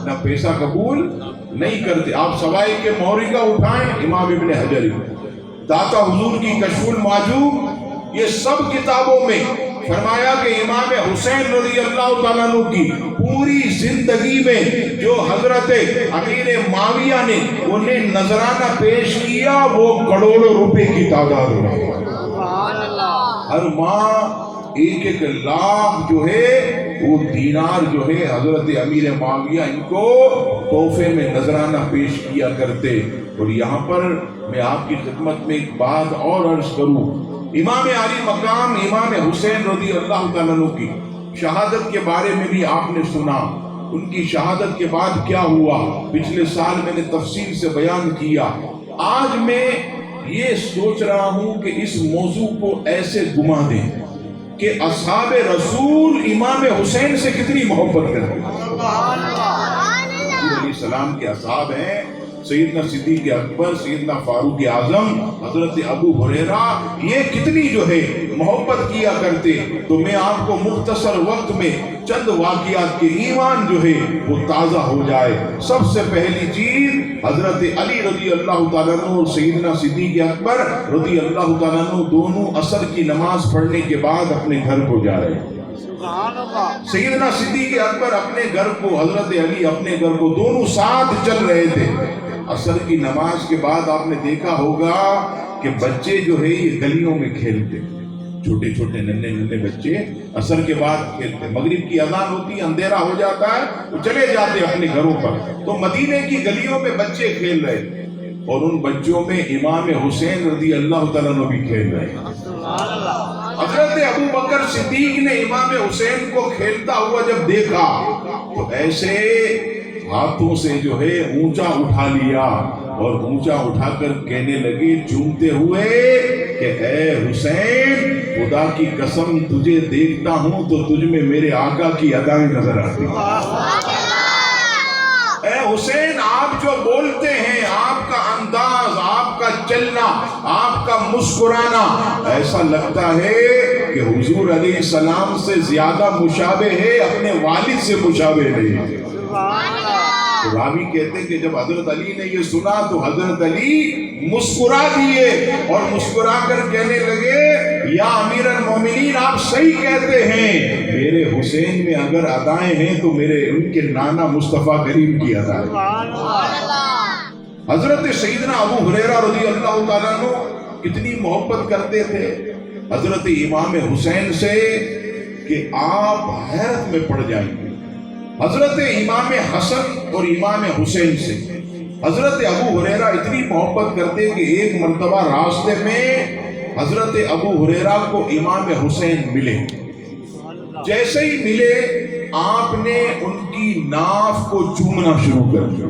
نہ پیسہ قبول نہیں کرتے. آپ سوائے کے موریگا اٹھائیں امام ابن حجر، داتا حضور کی کشف المعجوب، یہ سب کتابوں میں فرمایا کہ امام حسین رضی اللہ تعالیٰ عنہ کی پوری زندگی میں جو حضرت امیر معاویہ نے انہیں نذرانہ پیش کیا وہ کروڑوں روپے کی تعداد میں. ہر ماہ 1 لاکھ جو ہے وہ دینار جو ہے حضرت امیر معاویہ ان کو تحفے میں نذرانہ پیش کیا کرتے. اور یہاں پر میں آپ کی خدمت میں ایک بات اور عرض کروں. امام علی مقام امام حسین رضی اللہ تعالیٰ عنہ کی شہادت کے بارے میں بھی آپ نے سنا. ان کی شہادت کے بعد کیا ہوا پچھلے سال میں نے تفصیل سے بیان کیا. آج میں یہ سوچ رہا ہوں کہ اس موضوع کو ایسے گما دیں کہ اصحاب رسول امام حسین سے کتنی محبت کرتے ہیں. علیہ السلام کے اصحاب ہیں سیدنا صدیق اکبر، سیدنا فاروق اعظم، حضرت ابو ہریرہ، یہ کتنی جو ہے محبت کیا کرتے. تو میں آپ کو مختصر وقت میں چند واقعات کے ایمان جو ہے وہ تازہ ہو جائے. سب سے پہلی چیز حضرت علی رضی اللہ تعالیٰ عنہ اور سیدنا صدیق اکبر رضی اللہ تعالیٰ عنہ دونوں عصر کی نماز پڑھنے کے بعد اپنے گھر کو جا رہے ہیں. سیدنا صدیق اکبر اپنے گھر کو، حضرت علی اپنے گھر کو، دونوں ساتھ چل رہے تھے. عصر کی نماز کے بعد آپ نے دیکھا ہوگا کہ بچے جو ہے یہ گلیوں میں کھیلتے، چھوٹے چھوٹے ننھے ننھے بچے عصر کے بعد کھیلتے. مغرب کی اذان ہوتی، اندھیرا ہو جاتا ہے تو چلے جاتے اپنے گھروں پر. تو مدینے کی گلیوں میں بچے کھیل رہے اور ان بچوں میں امام حسین رضی اللہ تعالیٰ عنہ بھی کھیل رہے. حضرت ابو بکر صدیق نے امام حسین کو کھیلتا ہوا جب دیکھا تو ایسے ہاتھوں سے جو ہے اونچا اٹھا لیا اور اونچا اٹھا کر کہنے لگے چومتے ہوئے کہ اے حسین، خدا کی قسم تجھے دیکھتا ہوں تو تجھ میں میرے آقا کی ادائیں نظر آتی. اے حسین، آپ جو بولتے ہیں، آپ کا انداز، آپ کا چلنا، آپ کا مسکرانا ایسا لگتا ہے کہ حضور علیہ السلام سے زیادہ مشابہ ہے، اپنے والد سے مشابہ نہیں. راوی کہتے ہیں کہ جب حضرت علی نے یہ سنا تو حضرت علی مسکرا دیے اور مسکرا کر کہنے لگے یا امیر المومنین، آپ صحیح کہتے ہیں، میرے حسین میں اگر ادائیں ہیں تو میرے ان کے نانا مصطفیٰ کریم کی ادائیں. حضرت سیدنا ابو ہریرہ رضی اللہ تعالیٰ عنہ کتنی محبت کرتے تھے حضرت امام حسین سے کہ آپ حیرت میں پڑ جائیں گے. حضرت امام حسن اور امام حسین سے حضرت ابو ہریرہ اتنی محبت کرتے کہ ایک مرتبہ راستے میں حضرت ابو ہریرہ کو امام حسین ملے. جیسے ہی ملے آپ نے ان کی ناف کو چومنا شروع کر دیا.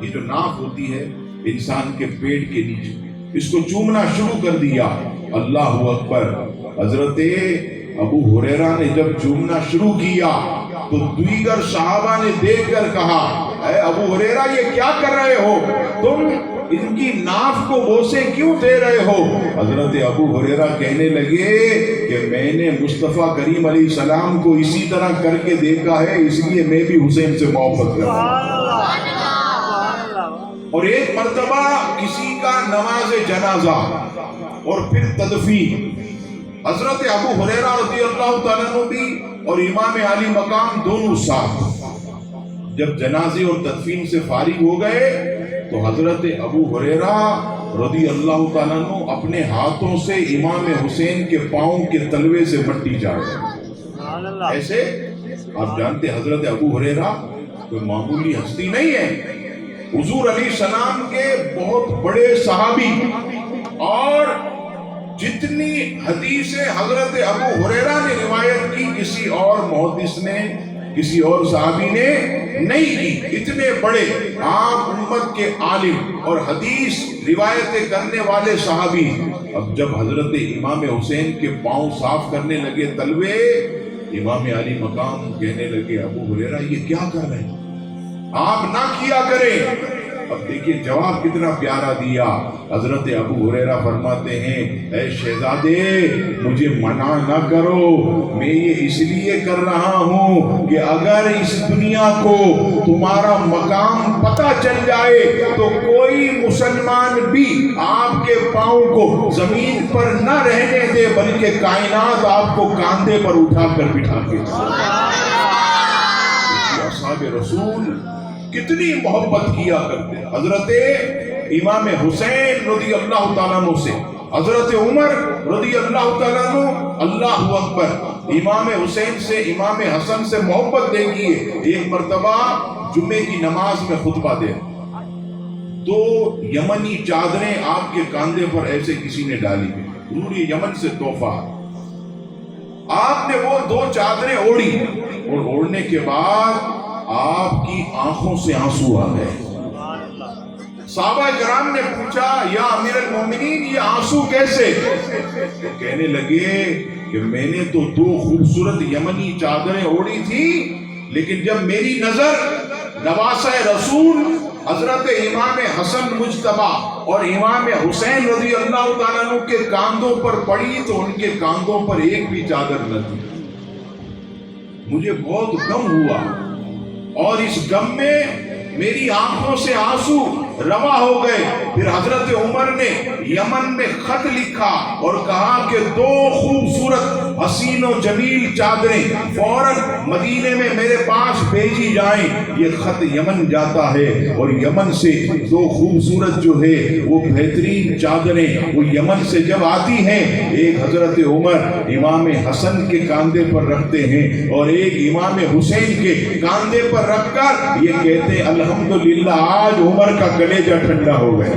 یہ جو ناف ہوتی ہے انسان کے پیٹ کے نیچے، اس کو چومنا شروع کر دیا. اللہ اکبر. حضرت ابو ہریرہ نے جب چومنا شروع کیا تو دیگر صحابہ نے دیکھ کر کہا اے ابو ہریرہ، یہ کیا کر رہے ہو؟ تم ان کی ناف کو بوسے کیوں دے رہے ہو؟ حضرت ابو ہریرہ کہنے لگے کہ میں نے مصطفیٰ کریم علیہ السلام کو اسی طرح کر کے دیکھا ہے، اس لیے میں بھی حسین سے محبت کرتا ہوں. اور ایک مرتبہ کسی کا نماز جنازہ اور پھر تدفین، حضرت ابو ہریرہ رضی اللہ تعالیٰ عنہ بھی اور امام علی مقام دونوں ساتھ. جب جنازے اور تدفین سے فارغ ہو گئے تو حضرت ابو ہریرہ رضی اللہ تعالیٰ عنہ اپنے ہاتھوں سے امام حسین کے پاؤں کے تلوے سے مٹی جھاڑ. ایسے آپ جانتے حضرت ابو ہریرہ کوئی معمولی ہستی نہیں ہے، حضور علیہ السلام کے بہت بڑے صحابی. اور جتنی حدیثیں حضرت ابو ہریرہ نے روایت کی کسی اور محدث نے، کسی اور صحابی نے نہیں کی. اتنے بڑے آپ امت کے عالم اور حدیث روایتیں کرنے والے صحابی. اب جب حضرت امام حسین کے پاؤں صاف کرنے لگے تلوے، امام علی مقام کہنے لگے ابو ہریرہ یہ کیا کر رہے ہیں؟ آپ نہ کیا کریں. اب دیکھیے جواب کتنا پیارا دیا. حضرت ابو ہریرہ فرماتے ہیں اے شہزادے مجھے منع نہ کرو, میں یہ اس لیے کر رہا ہوں کہ اگر اس دنیا کو تمہارا مقام پتہ چل جائے تو کوئی مسلمان بھی آپ کے پاؤں کو زمین پر نہ رہنے دے, بلکہ کائنات آپ کو کاندھے پر اٹھا کر بٹھا کے. اصحاب رسول کتنی محبت کیا کرتے. حضرت امام حسین رضی اللہ تعالیٰ عنہ سے, حضرت عمر رضی اللہ تعالیٰ عنہ, اللہ اکبر, امام حسین سے امام حسن سے محبت دیکھیے. ایک مرتبہ جمعے کی نماز میں خطبہ دے, تو یمنی چادریں آپ کے کاندھے پر ایسے کسی نے ڈالی, حضور یہ یمن سے تحفہ. آپ نے وہ 2 چادریں اوڑھی, اور اوڑھنے کے بعد آپ کی آنکھوں سے آنسو آ گئے. صحابہ کرام نے پوچھا یا امیر المومنین یہ آنسو کیسے؟ تو کہنے لگے کہ میں نے تو 2 خوبصورت یمنی چادریں اوڑھی تھی, لیکن جب میری نظر نواسہ رسول حضرت امام حسن مجتبیٰ اور امام حسین رضی اللہ تعالیٰ عنہ کے کاندھوں پر پڑی تو ان کے کاندھوں پر ایک بھی چادر نہ تھی. مجھے بہت غم ہوا, اور اس غم میں میری آنکھوں سے آنسو روا ہو گئے. پھر حضرت عمر نے یمن میں خط لکھا اور کہا کہ 2 خوبصورت حسین و جمیل چادریں فوراً مدینے میں میرے پاس بھیجی جائیں. یہ خط یمن جاتا ہے, اور یمن سے 2 خوبصورت جو ہے وہ بہترین چادریں وہ یمن سے جب آتی ہیں, ایک حضرت عمر امام حسن کے کاندھے پر رکھتے ہیں, اور ایک امام حسین کے کاندھے پر رکھ کر یہ کہتے ہیں الحمدللہ آج عمر کا کلیجہ ٹھنڈا ہو گیا.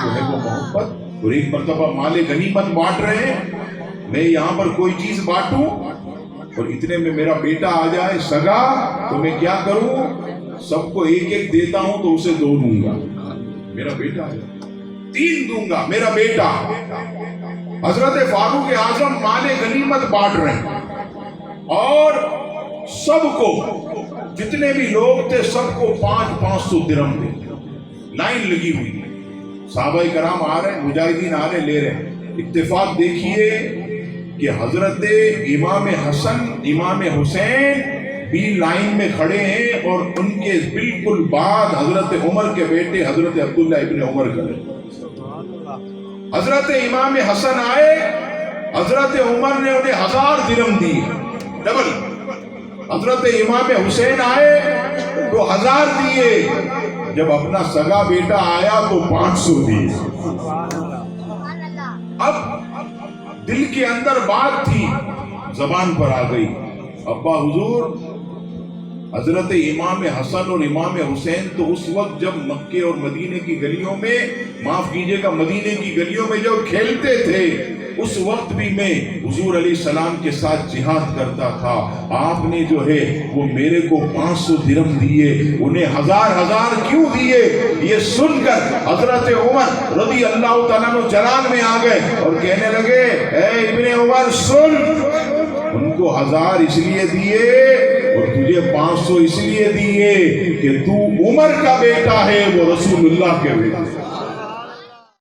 تو ہے وہ محبت. اور ایک مرتبہ مال غنیمت بانٹ رہے ہیں, میں یہاں پر کوئی چیز بانٹوں اور اتنے میں میرا بیٹا آ جائے سگا, تو میں کیا کروں, سب کو 1 دیتا ہوں تو اسے 2 دوں گا. میرا بیٹا ہے 3 دوں گا, میرا بیٹا. حضرت فاروق اعظم مال غنیمت بانٹ رہے ہیں, اور سب کو جتنے بھی لوگ تھے سب کو 500 درہم دے. لائن لگی ہوئی, صحابہ کرام آ رہے ہیں, مجاہدین آ رہے لے رہے ہیں. اتفاق دیکھیے کہ حضرت امام حسن امام حسین بھی لائن میں کھڑے ہیں, اور ان کے بالکل بعد حضرت عمر کے بیٹے حضرت عبداللہ ابن عمر کھڑے. حضرت امام حسن آئے, حضرت عمر نے انہیں 1000 درہم دیے, ڈبل. حضرت امام حسین آئے تو 1000 دیے, جب اپنا سگا بیٹا آیا تو 500 دیے. اب دل کے اندر بات تھی, زبان پر آ گئی. ابا حضور, حضرت امام حسن اور امام حسین تو اس وقت جب مکے اور مدینے کی گلیوں میں, معاف کیجئے گا مدینے کی گلیوں میں جب کھیلتے تھے, اس وقت بھی میں حضور علیہ السلام کے ساتھ جہاد کرتا تھا. آپ نے جو ہے وہ میرے کو 500 درہم دیے, انہیں 1000 کیوں دیے؟ یہ سن کر حضرت عمر رضی اللہ تعالیٰ عنہ جلال میں آ گئے اور کہنے لگے اے ابن عمر سن, ان کو 1000 اس لیے دیے اور تجھے 500 اس لیے دیے کہ تو عمر کا بیٹا ہے, وہ رسول اللہ کے بیٹے.